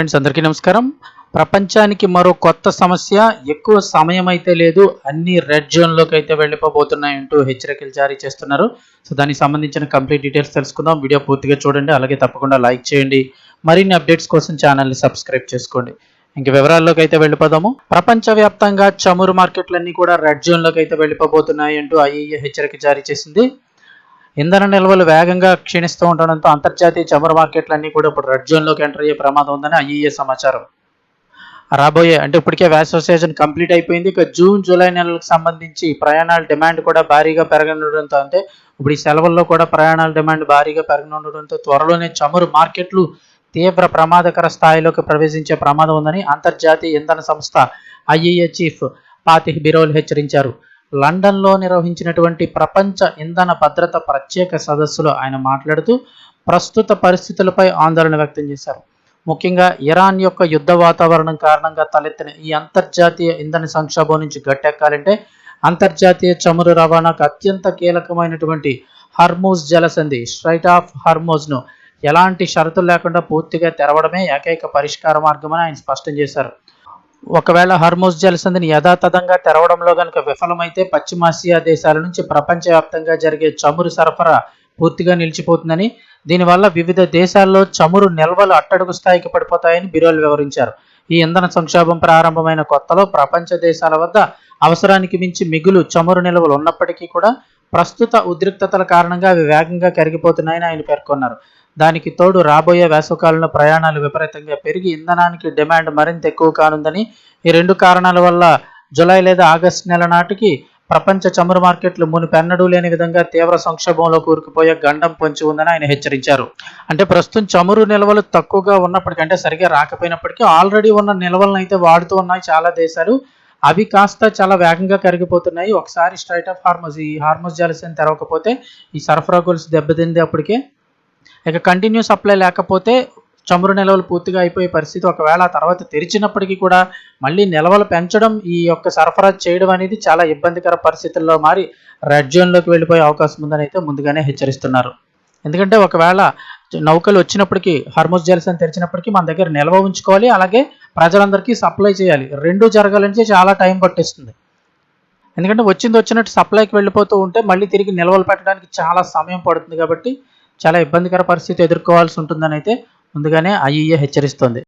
Friends అందరికీ నమస్కారం. ప్రపంచానికి మరో కొత్త సమస్య, ఎక్కువ సమయం అయితే లేదు, అన్ని రెడ్ జోన్లోకి అయితే వెళ్ళిపోబోతున్నాయంటూ హెచ్చరికలు జారీ చేస్తున్నారు. సో దానికి సంబంధించిన కంప్లీట్ డీటెయిల్స్ తెలుసుకుందాం. వీడియో పూర్తిగా చూడండి, అలాగే తప్పకుండా లైక్ చేయండి. మరిన్ని అప్డేట్స్ కోసం ఛానల్ని సబ్స్క్రైబ్ చేసుకోండి. ఇంక వివరాల్లోకి అయితే వెళ్ళిపోదాము. ప్రపంచవ్యాప్తంగా చమురు మార్కెట్లన్నీ కూడా రెడ్ జోన్లోకి అయితే వెళ్ళిపోబోతున్నాయి అంటూ ఐఈఏ హెచ్చరిక జారీ చేసింది. ఇంధన నిల్వలు వేగంగా క్షీణిస్తూ ఉండడంతో అంతర్జాతీయ చమురు మార్కెట్లన్నీ కూడా ఇప్పుడు రెడ్ జోన్లోకి ఎంటర్ అయ్యే ప్రమాదం ఉందని ఐఈఏ సమాచారం. రాబోయే ఇప్పటికే వేసవి సీజన్ కంప్లీట్ అయిపోయింది. ఇక జూన్ జూలై నెలలకు సంబంధించి ప్రయాణాల డిమాండ్ కూడా భారీగా పెరగనుండడంతో, అంటే ఇప్పుడు ఈ సెలవుల్లో కూడా ప్రయాణాల డిమాండ్ భారీగా పెరగనుండడంతో త్వరలోనే చమురు మార్కెట్లు తీవ్ర ప్రమాదకర స్థాయిలోకి ప్రవేశించే ప్రమాదం ఉందని అంతర్జాతీయ ఇంధన సంస్థ ఐఈఏ చీఫ్ ఫాతిహ్ బిరోల్ హెచ్చరించారు. లండన్లో నిర్వహించినటువంటి ప్రపంచ ఇంధన భద్రత ప్రత్యేక సదస్సులో ఆయన మాట్లాడుతూ ప్రస్తుత పరిస్థితులపై ఆందోళన వ్యక్తం చేశారు. ముఖ్యంగా ఇరాన్ యొక్క యుద్ధ వాతావరణం కారణంగా తలెత్తిన ఈ అంతర్జాతీయ ఇంధన సంక్షోభం నుంచి గట్టెక్కాలంటే అంతర్జాతీయ చమురు రవాణాకు అత్యంత కీలకమైనటువంటి హర్మూజ్ జలసంధి, స్ట్రైట్ ఆఫ్ హర్మూజ్ను ఎలాంటి షరతులు లేకుండా పూర్తిగా తెరవడమే ఏకైక పరిష్కార మార్గమని ఆయన స్పష్టం చేశారు. ఒకవేళ హర్మూజ్ జలసంధిని యథాతథంగా తెరవడంలో కనుక విఫలమైతే పశ్చిమాసియా దేశాల నుంచి ప్రపంచవ్యాప్తంగా జరిగే చమురు సరఫరా పూర్తిగా నిలిచిపోతుందని, దీనివల్ల వివిధ దేశాల్లో చమురు నిల్వలు అట్టడుగు స్థాయికి పడిపోతాయని బిరోల్ వివరించారు. ఈ ఇంధన సంక్షోభం ప్రారంభమైన కొత్తలో ప్రపంచ దేశాల వద్ద అవసరానికి మించి మిగులు చమురు నిల్వలు ఉన్నప్పటికీ కూడా ప్రస్తుత ఉద్రిక్తతల కారణంగా అవి వేగంగా కరిగిపోతున్నాయని ఆయన పేర్కొన్నారు. దానికి తోడు రాబోయే వేసవికాలంలో ప్రయాణాలు విపరీతంగా పెరిగి ఇంధనానికి డిమాండ్ మరింత ఎక్కువ కానుందని, ఈ రెండు కారణాల వల్ల జూలై లేదా ఆగస్టు నెల నాటికి ప్రపంచ చమురు మార్కెట్లు మునుపెన్నడూ లేని విధంగా తీవ్ర సంక్షోభంలో కూరుకుపోయే గండం పొంచి ఉందని ఆయన హెచ్చరించారు. అంటే ప్రస్తుతం చమురు నిల్వలు తక్కువగా ఉన్నప్పటికీ, అంటే సరిగా రాకపోయినప్పటికీ ఆల్రెడీ ఉన్న నిల్వలను అయితే వాడుతూ ఉన్నాయి చాలా దేశాలు. అవి కాస్త చాలా వేగంగా కరిగిపోతున్నాయి. ఒకసారి స్ట్రైట్ ఆఫ్ హార్మోజ్, ఈ హార్మోజ్ జలసంధి తెరవకపోతే ఈ సరఫరా గొలుసు దెబ్బతింది. అప్పటికే ఇక కంటిన్యూ సప్లై లేకపోతే చమురు నిల్వలు పూర్తిగా అయిపోయే పరిస్థితి. ఒకవేళ ఆ తర్వాత తెరిచినప్పటికీ కూడా మళ్ళీ నిల్వలు పెంచడం, ఈ యొక్క సరఫరా చేయడం అనేది చాలా ఇబ్బందికర పరిస్థితుల్లో మారి రెడ్ జోన్లోకి వెళ్ళిపోయే అవకాశం ఉందని అయితే ముందుగానే హెచ్చరిస్తున్నారు. ఎందుకంటే ఒకవేళ నౌకలు వచ్చినప్పటికీ, హర్మూజ్ జలసంధి తెరిచినప్పటికీ మన దగ్గర నిల్వ ఉంచుకోవాలి, అలాగే ప్రజలందరికీ సప్లై చేయాలి. రెండు జరగాలంటే చాలా టైం పట్టేస్తుంది. ఎందుకంటే వచ్చినట్టు సప్లైకి వెళ్ళిపోతూ ఉంటే మళ్ళీ తిరిగి నిల్వలు పెట్టడానికి చాలా సమయం పడుతుంది. కాబట్టి చాలా ఇబ్బందికర పరిస్థితి ఎదుర్కోవాల్సి ఉంటుందని అయితే ముందుగానే ఐఈఏ హెచ్చరిస్తోంది.